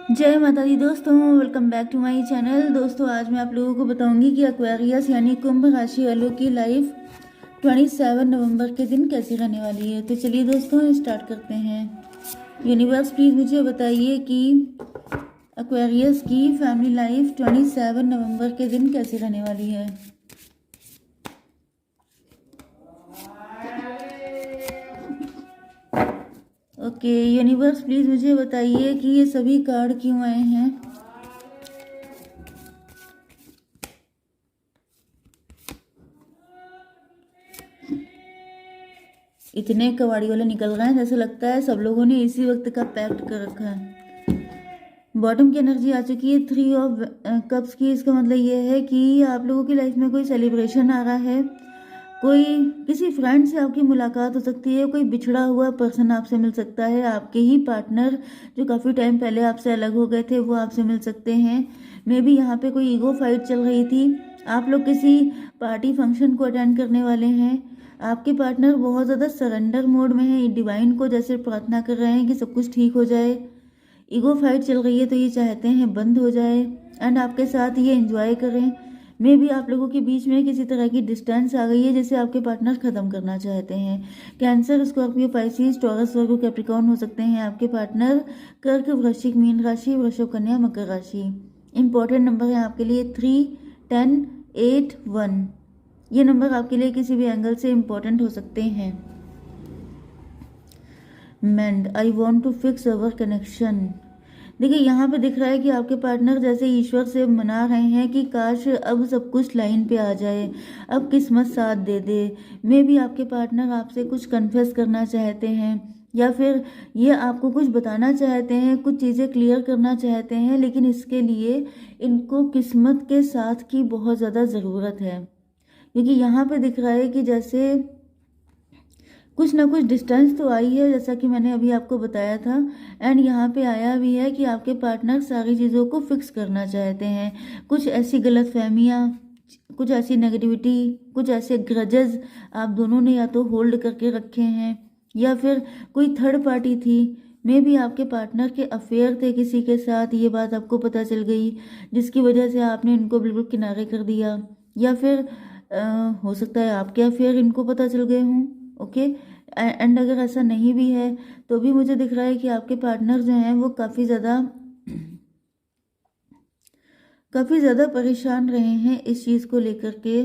जय माता दी दोस्तों, welcome back to my channel. दोस्तों आज मैं आप लोगों को बताऊंगी कि एक्वेरियस यानी कुंभ राशि वालों की लाइफ 27 नवंबर के दिन कैसी रहने वाली है। तो चलिए दोस्तों स्टार्ट करते हैं। यूनिवर्स प्लीज़ मुझे बताइए कि एक्वेरियस की फैमिली लाइफ 27 नवंबर के दिन कैसी रहने वाली है। ओके यूनिवर्स प्लीज़ मुझे बताइए कि ये सभी कार्ड क्यों आए हैं। इतने कबाड़ी वाले निकल रहे हैं, जैसे लगता है सब लोगों ने इसी वक्त का पैक्ट कर रखा है। बॉटम की एनर्जी आ चुकी है 3 ऑफ कप्स की। इसका मतलब ये है कि आप लोगों की लाइफ में कोई सेलिब्रेशन आ रहा है, कोई किसी फ्रेंड से आपकी मुलाकात हो सकती है, कोई बिछड़ा हुआ पर्सन आपसे मिल सकता है, आपके ही पार्टनर जो काफ़ी टाइम पहले आपसे अलग हो गए थे वो आपसे मिल सकते हैं। मे बी यहाँ पे कोई ईगो फाइट चल रही थी। आप लोग किसी पार्टी फंक्शन को अटेंड करने वाले हैं। आपके पार्टनर बहुत ज़्यादा सरेंडर मोड में है, डिवाइन को जैसे प्रार्थना कर रहे हैं कि सब कुछ ठीक हो जाए। ईगो फाइट चल रही है तो ये चाहते हैं बंद हो जाए एंड आपके साथ ये एंजॉय करें। मे भी आप लोगों के बीच में किसी तरह की डिस्टेंस आ गई है जिसे आपके पार्टनर ख़त्म करना चाहते हैं। कैंसर, स्कॉर्पियो, पाइसिस, टॉरस, वर्गो, कैप्रिकॉर्न हो सकते हैं आपके पार्टनर। कर्क, वृश्चिक, मीन राशि, वृषभ, कन्या, मकर राशि। इंपॉर्टेंट नंबर है आपके लिए 3, 10, 8, 1। ये नंबर आपके लिए किसी भी एंगल से इम्पोर्टेंट हो सकते हैं। मेंड, I want to fix our connection. देखिए यहाँ पे दिख रहा है कि आपके पार्टनर जैसे ईश्वर से मना रहे हैं कि काश अब सब कुछ लाइन पे आ जाए, अब किस्मत साथ दे दे। मे भी आपके पार्टनर आपसे कुछ कन्फेस करना चाहते हैं या फिर ये आपको कुछ बताना चाहते हैं, कुछ चीज़ें क्लियर करना चाहते हैं, लेकिन इसके लिए इनको किस्मत के साथ की बहुत ज़्यादा ज़रूरत है। क्योंकि यहाँ पे दिख रहा है कि जैसे कुछ ना कुछ डिस्टेंस तो आई है, जैसा कि मैंने अभी आपको बताया था। एंड यहाँ पे आया भी है कि आपके पार्टनर सारी चीज़ों को फिक्स करना चाहते हैं। कुछ ऐसी गलतफहमियाँ, कुछ ऐसी नेगेटिविटी, कुछ ऐसे ग्रजेस आप दोनों ने या तो होल्ड करके रखे हैं या फिर कोई थर्ड पार्टी थी। मे भी आपके पार्टनर के अफेयर थे किसी के साथ, ये बात आपको पता चल गई जिसकी वजह से आपने इनको बिल्कुल किनारे कर दिया। या फिर हो सकता है आपके अफेयर इनको पता चल गए हों। ओके एंड अगर ऐसा नहीं भी है तो भी मुझे दिख रहा है कि आपके पार्टनर जो हैं वो काफ़ी ज़्यादा परेशान रहे हैं इस चीज़ को लेकर के।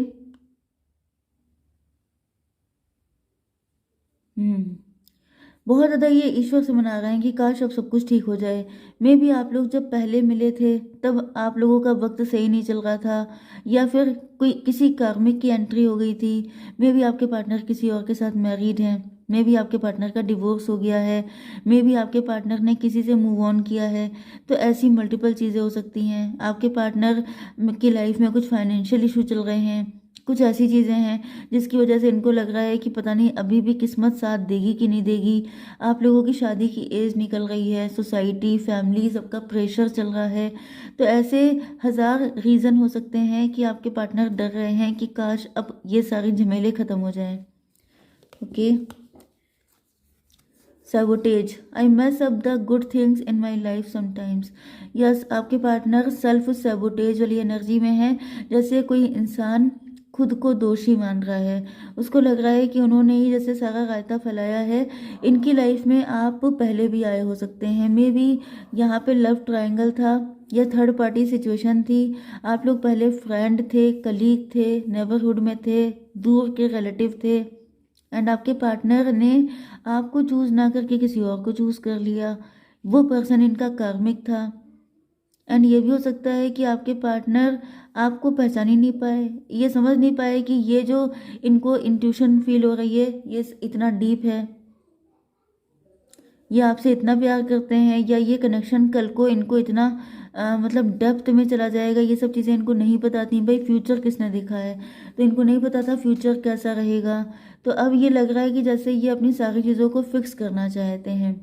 बहुत ज़्यादा ये ईश्वर से मना रहे हैं कि काश अब सब कुछ ठीक हो जाए। मे भी आप लोग जब पहले मिले थे तब आप लोगों का वक्त सही नहीं चल रहा था या फिर कोई किसी कार्मिक की एंट्री हो गई थी। मे भी आपके पार्टनर किसी और के साथ मैरिड हैं। मे भी आपके पार्टनर का डिवोर्स हो गया है। मे भी आपके पार्टनर ने किसी से मूव ऑन किया है। तो ऐसी मल्टीपल चीज़ें हो सकती हैं। आपके पार्टनर की लाइफ में कुछ फाइनेंशियल इशू चल रहे हैं, कुछ ऐसी चीज़ें हैं जिसकी वजह से इनको लग रहा है कि पता नहीं अभी भी किस्मत साथ देगी कि नहीं देगी। आप लोगों की शादी की एज निकल रही है, सोसाइटी, फैमिली, सबका प्रेशर चल रहा है। तो ऐसे हज़ार रीज़न हो सकते हैं कि आपके पार्टनर डर रहे हैं कि काश अब ये सारी झमेले ख़त्म हो जाएं। Okay, sabotage, I mess up the good things in my life sometimes. Yes, आपके पार्टनर सेल्फ सैबोटेज वाली एनर्जी में है। जैसे कोई इंसान खुद को दोषी मान रहा है, उसको लग रहा है कि उन्होंने ही जैसे सारा रायता फैलाया है। इनकी लाइफ में आप पहले भी आए हो सकते हैं। मे बी यहाँ पे लव ट्रायंगल था या थर्ड पार्टी सिचुएशन थी। आप लोग पहले फ्रेंड थे, कलीग थे, नेबरहुड में थे, दूर के रिलेटिव थे एंड आपके पार्टनर ने आपको चूज़ ना करके किसी और को चूज़ कर लिया। वो पर्सन इनका कार्मिक था। एंड ये भी हो सकता है कि आपके पार्टनर आपको पहचान ही नहीं पाए, ये समझ नहीं पाए कि ये जो इनको इंट्यूशन फील हो रही है ये इतना डीप है, ये आपसे इतना प्यार करते हैं, या ये कनेक्शन कल को इनको इतना मतलब डेप्थ में चला जाएगा। ये सब चीज़ें इनको नहीं पता थी। भाई फ्यूचर किसने देखा है, तो इनको नहीं पता था फ्यूचर कैसा रहेगा। तो अब ये लग रहा है कि जैसे ये अपनी सारी चीज़ों को फिक्स करना चाहते हैं।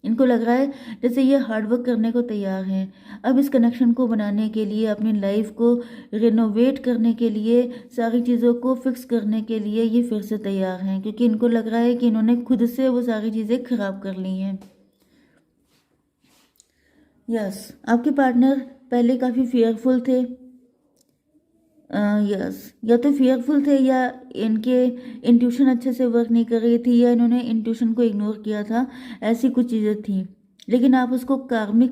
इनको लग रहा है जैसे ये हार्डवर्क करने को तैयार हैं। अब इस कनेक्शन को बनाने के लिए, अपनी लाइफ को रिनोवेट करने के लिए, सारी चीज़ों को फिक्स करने के लिए ये फिर से तैयार हैं, क्योंकि इनको लग रहा है कि इन्होंने खुद से वो सारी चीज़ें खराब कर ली हैं। यस, आपके पार्टनर पहले काफ़ी फियरफुल थे। यस, या तो फियरफुल थे या इनके इंट्यूशन अच्छे से वर्क नहीं कर रही थी या इन्होंने इंट्यूशन को इग्नोर किया था, ऐसी कुछ चीज़ें थी। लेकिन आप उसको कार्मिक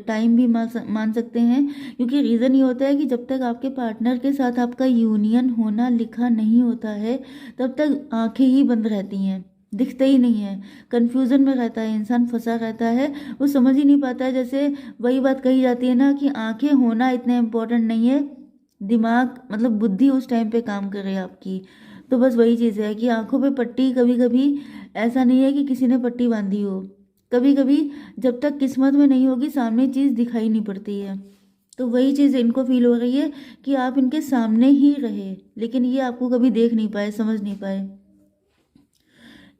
टाइम भी मान सकते हैं, क्योंकि रीज़न ये होता है कि जब तक आपके पार्टनर के साथ आपका यूनियन होना लिखा नहीं होता है, तब तक आंखें ही बंद रहती हैं, दिखता ही नहीं है, कन्फ्यूज़न में रहता है, इंसान फंसा रहता है, वो समझ ही नहीं पाता है। जैसे वही बात कही जाती है ना कि आंखें होना इतना इम्पोर्टेंट नहीं है, दिमाग मतलब बुद्धि उस टाइम पे काम करे आपकी। तो बस वही चीज़ है कि आंखों पे पट्टी, कभी कभी ऐसा नहीं है कि किसी ने पट्टी बांधी हो, कभी कभी जब तक किस्मत में नहीं होगी सामने चीज़ दिखाई नहीं पड़ती है। तो वही चीज़ इनको फील हो रही है कि आप इनके सामने ही रहे, लेकिन ये आपको कभी देख नहीं पाए, समझ नहीं पाए।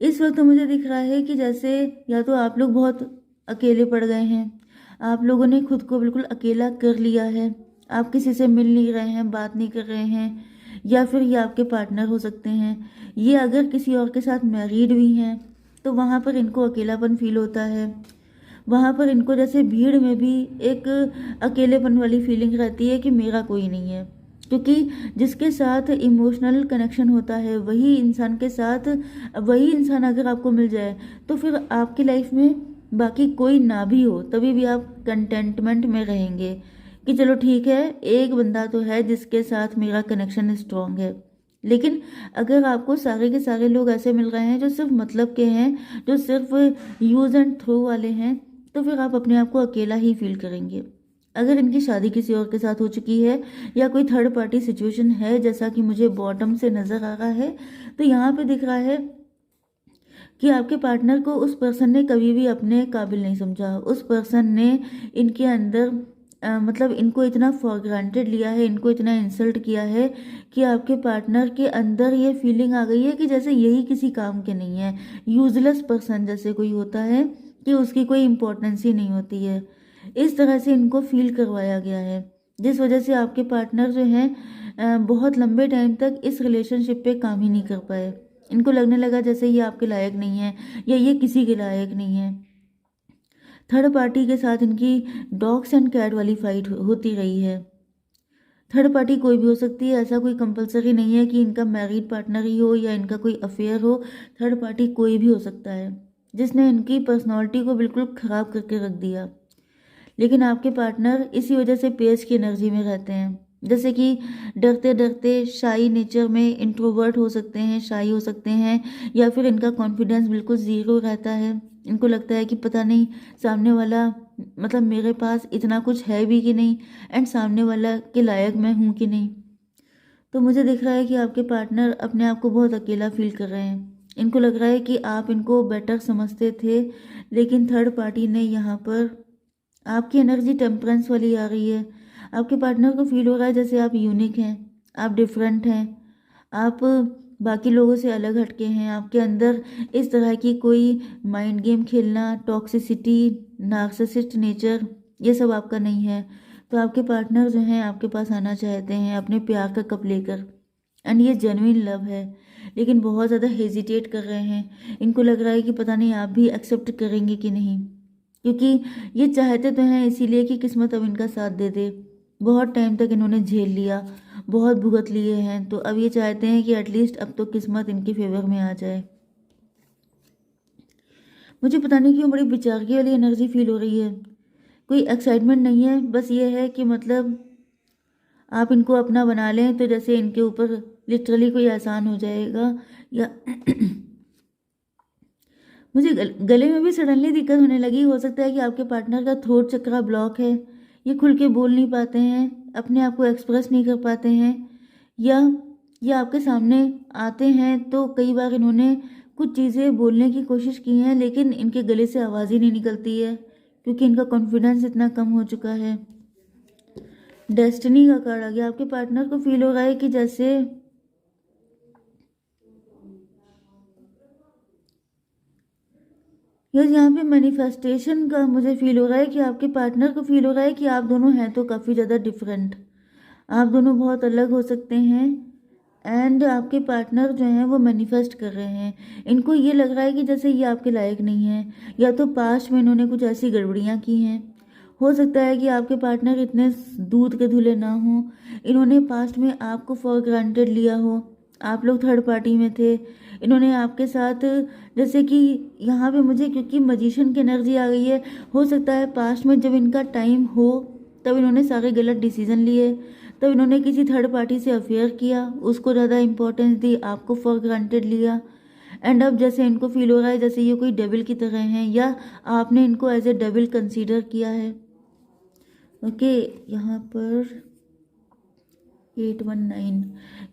इस वक्त मुझे दिख रहा है कि जैसे या तो आप लोग बहुत अकेले पड़ गए हैं, आप लोगों ने खुद को बिल्कुल अकेला कर लिया है, आप किसी से मिल नहीं रहे हैं, बात नहीं कर रहे हैं, या फिर ये आपके पार्टनर हो सकते हैं। ये अगर किसी और के साथ मैरिड भी हैं तो वहाँ पर इनको अकेलापन फील होता है। वहाँ पर इनको जैसे भीड़ में भी एक अकेलेपन वाली फीलिंग रहती है कि मेरा कोई नहीं है, क्योंकि जिसके साथ इमोशनल कनेक्शन होता है वही इंसान के साथ, वही इंसान अगर आपको मिल जाए तो फिर आपकी लाइफ में बाकी कोई ना भी हो तभी भी आप कंटेंटमेंट में रहेंगे कि चलो ठीक है, एक बंदा तो है जिसके साथ मेरा कनेक्शन स्ट्रॉन्ग है। लेकिन अगर आपको सारे के सारे लोग ऐसे मिल रहे हैं जो सिर्फ मतलब के हैं, जो सिर्फ यूज़ एंड थ्रो वाले हैं, तो फिर आप अपने आप को अकेला ही फील करेंगे। अगर इनकी शादी किसी और के साथ हो चुकी है या कोई थर्ड पार्टी सिचुएशन है, जैसा कि मुझे बॉटम से नज़र आ रहा है, तो यहाँ पे दिख रहा है कि आपके पार्टनर को उस पर्सन ने कभी भी अपने काबिल नहीं समझा। उस पर्सन ने इनके अंदर मतलब इनको इतना फॉर ग्रांटेड लिया है, इनको इतना इंसल्ट किया है कि आपके पार्टनर के अंदर ये फीलिंग आ गई है कि जैसे यही किसी काम के नहीं है, यूजलेस पर्सन जैसे कोई होता है कि उसकी कोई इम्पोर्टेंस ही नहीं होती है। इस तरह से इनको फील करवाया गया है, जिस वजह से आपके पार्टनर जो हैं बहुत लंबे टाइम तक इस रिलेशनशिप पे काम ही नहीं कर पाए। इनको लगने लगा जैसे ये आपके लायक नहीं है या ये किसी के लायक नहीं है। थर्ड पार्टी के साथ इनकी डॉग्स एंड कैट वाली फाइट होती रही है। थर्ड पार्टी कोई भी हो सकती है, ऐसा कोई कंपलसरी नहीं है कि इनका मैरिड पार्टनर ही हो या इनका कोई अफेयर हो। थर्ड पार्टी कोई भी हो सकता है जिसने इनकी पर्सनालिटी को बिल्कुल ख़राब करके रख दिया। लेकिन आपके पार्टनर इसी वजह से पेज की एनर्जी में रहते हैं, जैसे कि डरते डरते शाई नेचर में इंट्रोवर्ट हो सकते हैं, शाई हो सकते हैं, या फिर इनका कॉन्फिडेंस बिल्कुल ज़ीरो रहता है। इनको लगता है कि पता नहीं सामने वाला मतलब मेरे पास इतना कुछ है भी कि नहीं, एंड सामने वाला के लायक मैं हूँ कि नहीं। तो मुझे दिख रहा है कि आपके पार्टनर अपने आप को बहुत अकेला फील कर रहे हैं। इनको लग रहा है कि आप इनको बेटर समझते थे, लेकिन थर्ड पार्टी ने यहाँ पर आपकी एनर्जी टेम्परेंस वाली आ रही है। आपके पार्टनर को फील हो रहा है जैसे आप यूनिक हैं, आप डिफरेंट हैं, आप बाकी लोगों से अलग हटके हैं। आपके अंदर इस तरह की कोई माइंड गेम खेलना, टॉक्सिसिटी, नार्सिसिस्ट नेचर, ये सब आपका नहीं है। तो आपके पार्टनर जो हैं आपके पास आना चाहते हैं अपने प्यार का कप लेकर, एंड ये जेन्युइन लव है, लेकिन बहुत ज़्यादा हेजिटेट कर रहे हैं। इनको लग रहा है कि पता नहीं आप भी एक्सेप्ट करेंगे कि नहीं, क्योंकि ये चाहते तो हैं इसीलिए कि किस्मत अब इनका साथ दे दे। बहुत टाइम तक इन्होंने झेल लिया, बहुत भुगत लिए हैं, तो अब ये चाहते हैं कि एटलीस्ट अब तो किस्मत इनके फेवर में आ जाए। मुझे पता नहीं क्यों बड़ी बेचारगी वाली एनर्जी फील हो रही है। कोई एक्साइटमेंट नहीं है, बस ये है कि मतलब आप इनको अपना बना लें तो जैसे इनके ऊपर लिटरली कोई एहसान हो जाएगा। या मुझे गले में भी सडनली दिक्कत होने लगी। हो सकता है कि आपके पार्टनर का थ्रोट चक्रा ब्लॉक है, ये खुल के बोल नहीं पाते हैं, अपने आप को एक्सप्रेस नहीं कर पाते हैं, या ये आपके सामने आते हैं तो कई बार इन्होंने कुछ चीज़ें बोलने की कोशिश की हैं लेकिन इनके गले से आवाज़ ही नहीं निकलती है, क्योंकि इनका कॉन्फिडेंस इतना कम हो चुका है। डेस्टिनी का कार्ड आ गया। आपके पार्टनर को फील हो रहा है कि जैसे यस, यहाँ पे मैनिफेस्टेशन का मुझे फील हो रहा है कि आपके पार्टनर को फील हो रहा है कि आप दोनों हैं तो काफ़ी ज़्यादा डिफरेंट, आप दोनों बहुत अलग हो सकते हैं, एंड आपके पार्टनर जो हैं वो मैनिफेस्ट कर रहे हैं। इनको ये लग रहा है कि जैसे ये आपके लायक नहीं है, या तो पास्ट में इन्होंने कुछ ऐसी गड़बड़ियाँ की हैं, हो सकता है कि आपके पार्टनर इतने दूध के धुले ना हों, इन्होंने पास्ट में आपको फॉर ग्रांटेड लिया हो, आप लोग थर्ड पार्टी में थे, इन्होंने आपके साथ जैसे कि यहाँ पे मुझे क्योंकि मजिशियन की एनर्जी आ गई है, हो सकता है पास्ट में जब इनका टाइम हो तब इन्होंने सारे गलत डिसीजन लिए, तब इन्होंने किसी थर्ड पार्टी से अफेयर किया, उसको ज़्यादा इंपॉर्टेंस दी, आपको फॉर ग्रांटेड लिया। एंड अब जैसे इनको फील हो रहा है जैसे ये कोई डेविल की तरह हैं या आपने इनको एज ए डेविल कंसीडर किया है। ओके, यहाँ पर 819,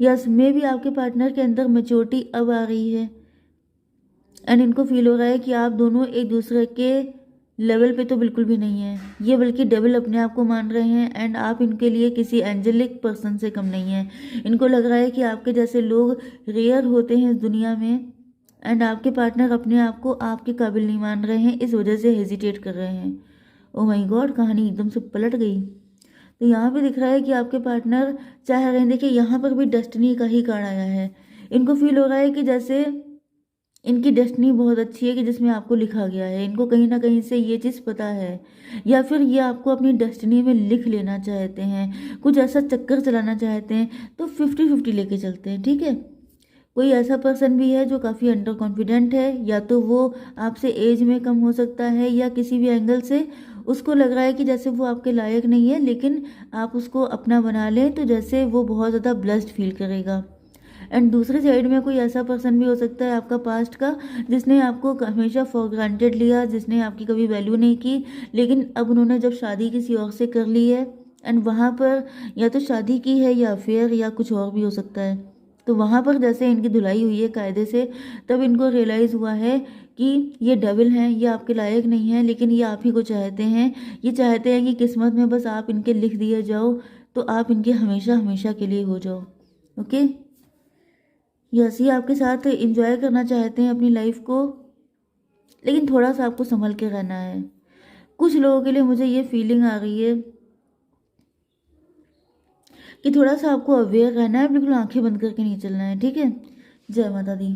यस मे भी आपके पार्टनर के अंदर मेच्योरिटी अब आ रही है एंड इनको फील हो रहा है कि आप दोनों एक दूसरे के लेवल पे तो बिल्कुल भी नहीं है, ये बल्कि डेविल अपने आप को मान रहे हैं एंड आप इनके लिए किसी एंजेलिक पर्सन से कम नहीं है। इनको लग रहा है कि आपके जैसे लोग रेयर होते हैं इस दुनिया में एंड आपके पार्टनर अपने आप को आपके काबिल नहीं मान रहे हैं, इस वजह से हेजिटेट कर रहे हैं। ओ माय गॉड, कहानी एकदम से पलट गई। तो यहाँ पे दिख रहा है कि आपके पार्टनर चाह रहे हैं, देखिए यहाँ पर भी डेस्टिनी का ही कार्ड आया है। इनको फील हो रहा है कि जैसे इनकी डेस्टिनी बहुत अच्छी है कि जिसमें आपको लिखा गया है, इनको कहीं ना कहीं से ये चीज़ पता है या फिर ये आपको अपनी डेस्टिनी में लिख लेना चाहते हैं, कुछ ऐसा चक्कर चलाना चाहते हैं, तो 50-50 लेके चलते हैं। ठीक है, कोई ऐसा पर्सन भी है जो काफ़ी अंडर कॉन्फिडेंट है, या तो वो आपसे एज में कम हो सकता है या किसी भी एंगल से उसको लग रहा है कि जैसे वो आपके लायक नहीं है, लेकिन आप उसको अपना बना लें तो जैसे वो बहुत ज़्यादा ब्लेस्ड फील करेगा। एंड दूसरी साइड में कोई ऐसा पर्सन भी हो सकता है आपका पास्ट का, जिसने आपको हमेशा फॉर ग्रांटेड लिया, जिसने आपकी कभी वैल्यू नहीं की, लेकिन अब उन्होंने जब शादी किसी और से कर ली है एंड वहाँ पर या तो शादी की है या अफेयर या कुछ और भी हो सकता है, तो वहाँ पर जैसे इनकी धुलाई हुई है कायदे से, तब इनको रियलाइज़ हुआ है कि ये डेविल हैं, ये आपके लायक नहीं है, लेकिन ये आप ही को चाहते हैं, ये चाहते हैं कि किस्मत में बस आप इनके लिख दिए जाओ तो आप इनके हमेशा हमेशा के लिए हो जाओ। ओके, यस, ये आपके साथ एंजॉय करना चाहते हैं अपनी लाइफ को, लेकिन थोड़ा सा आपको संभल के रहना है। कुछ लोगों के लिए मुझे ये फीलिंग आ रही है कि थोड़ा सा आपको अवेयर रहना है, बिल्कुल आंखें बंद करके नहीं चलना है। ठीक है, जय माता दी।